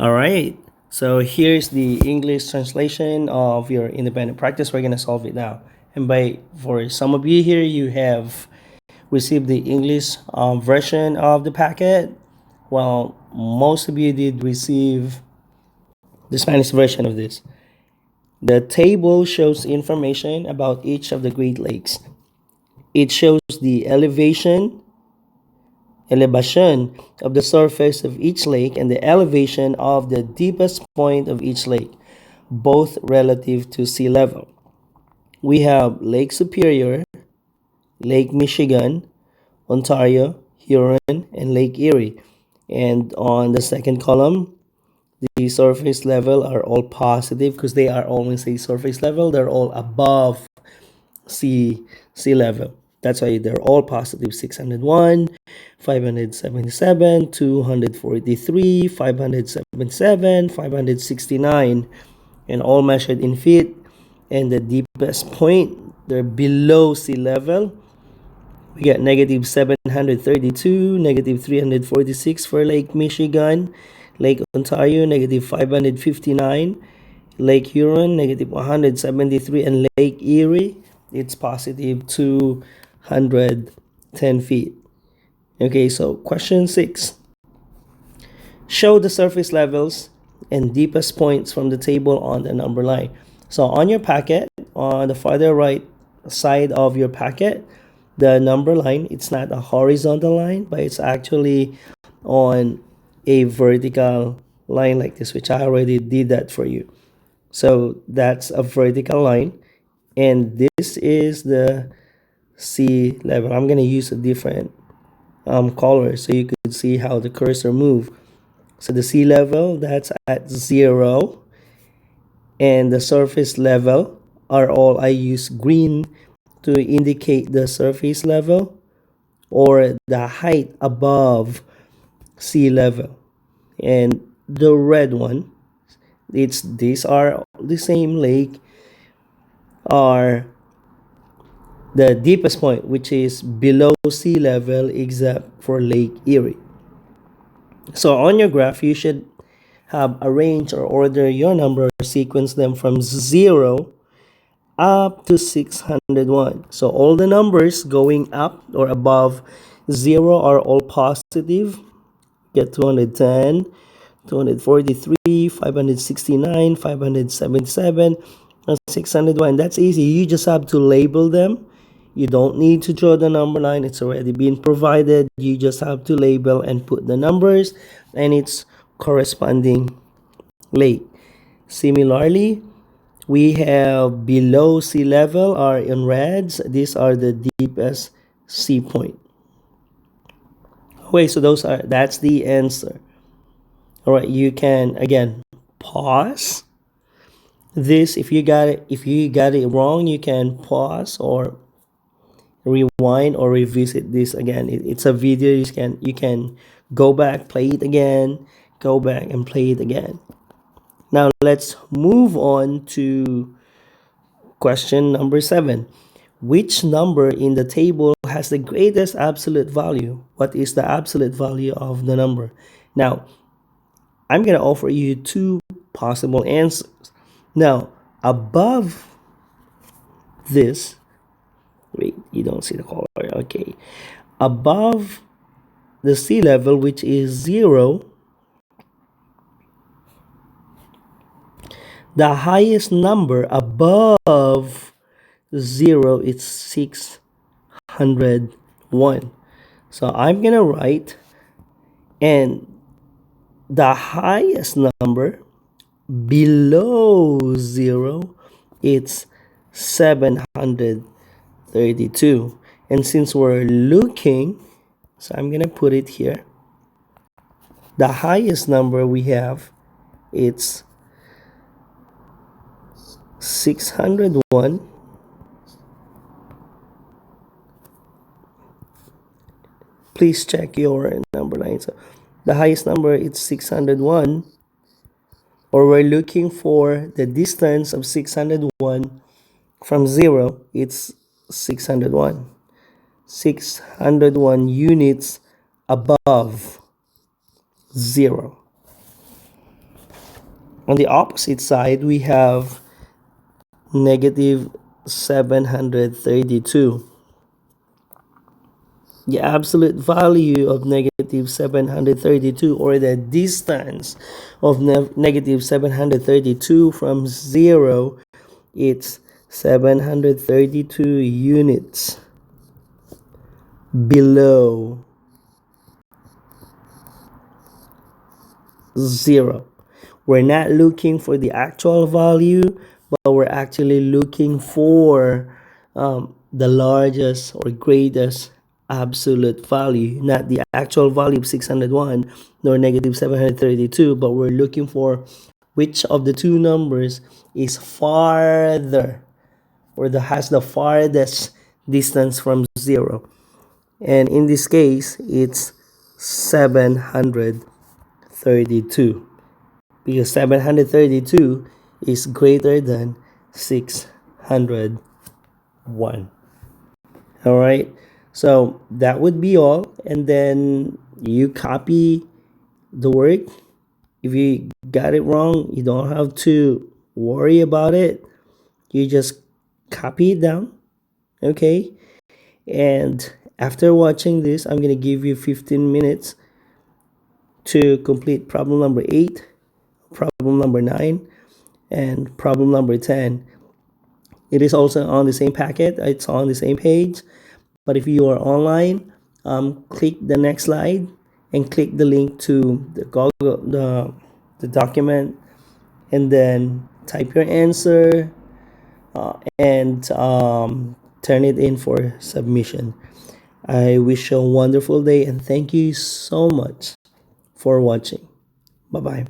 All right. So here's the English translation of your independent practice. We're gonna solve it now. And for some of you here, you have received the English version of the packet. Well, most of you did receive the Spanish version of this. The table shows information about each of the Great Lakes. It shows the elevation of the surface of each lake and the elevation of the deepest point of each lake, both relative to sea level. We have Lake Superior, Lake Michigan, Ontario, Huron, and Lake Erie. And on the second column, the surface level are all positive because they are all when say surface level, they're all above sea level. That's why they're all positive. 601, 577, 243, 577, 569, and all measured in feet. And the deepest point, they're below sea level. We got negative 732, negative 346 for Lake Michigan, Lake Ontario, negative 559, Lake Huron, negative 173, and Lake Erie, it's positive 210 feet. Okay, so question 6. Show the surface levels and deepest points from the table on the number line. So on your packet, on the farther right side of your packet, the number line, it's not a horizontal line, but it's actually on a vertical line like this, which I already did that for you. So that's a vertical line, and this is the sea level. I'm gonna use a different color so you could see how the cursor move. So the sea level, that's at 0, and the surface level are all, I use green to indicate the surface level or the height above sea level, and the red one, it's these are the same lake, are the deepest point, which is below sea level except for Lake Erie. So on your graph, you should have arranged or order your number, sequence them from 0 up to 601. So all the numbers going up or above 0 are all positive. Get 210, 243, 569, 577, and 601. That's easy. You just have to label them. You don't need to draw the number line. It's already been provided. You just have to label and put the numbers and its corresponding lake. Similarly, we have below sea level are in reds. These are the deepest sea point. Okay, so that's the answer. All right, you can again pause this. If you got it wrong, you can pause or rewind or revisit this again. It's a video. You can go back, play it again, go back and play it again. Now let's move on to question number 7. Which number in the table has the greatest absolute value? What is the absolute value of the number? Now, I'm going to offer you two possible answers. Now, above this, wait, you don't see the color. Okay. Above the sea level, which is 0, the highest number above 0 is 601. So I'm going to write, and the highest number below 0, it's 732. And since we're looking, so I'm gonna put it here, the highest number we have, it's 601. Please check your number line. So the highest number, it's 601, or we're looking for the distance of 601 from 0, it's 601. 601 units above 0. On the opposite side, we have negative 732. The absolute value of negative 732, or the distance of negative 732 from 0, it's 732 units below 0. We're not looking for the actual value, but we're actually looking for the largest or greatest absolute value, not the actual value of 601 nor negative 732, but we're looking for which of the two numbers is farther, or that has the farthest distance from 0. And in this case, it's 732, because 732 is greater than 601. All right, so that would be all. And then you copy the work. If you got it wrong, you don't have to worry about it. You just copy it down. Okay, and after watching this, I'm gonna give you 15 minutes to complete problem number 8, problem number 9, and problem number 10. It is also on the same packet, it's on the same page. But if you are online, click the next slide and click the link to the Google, the document, and then type your answer and turn it in for submission. I wish you a wonderful day, and thank you so much for watching. Bye bye.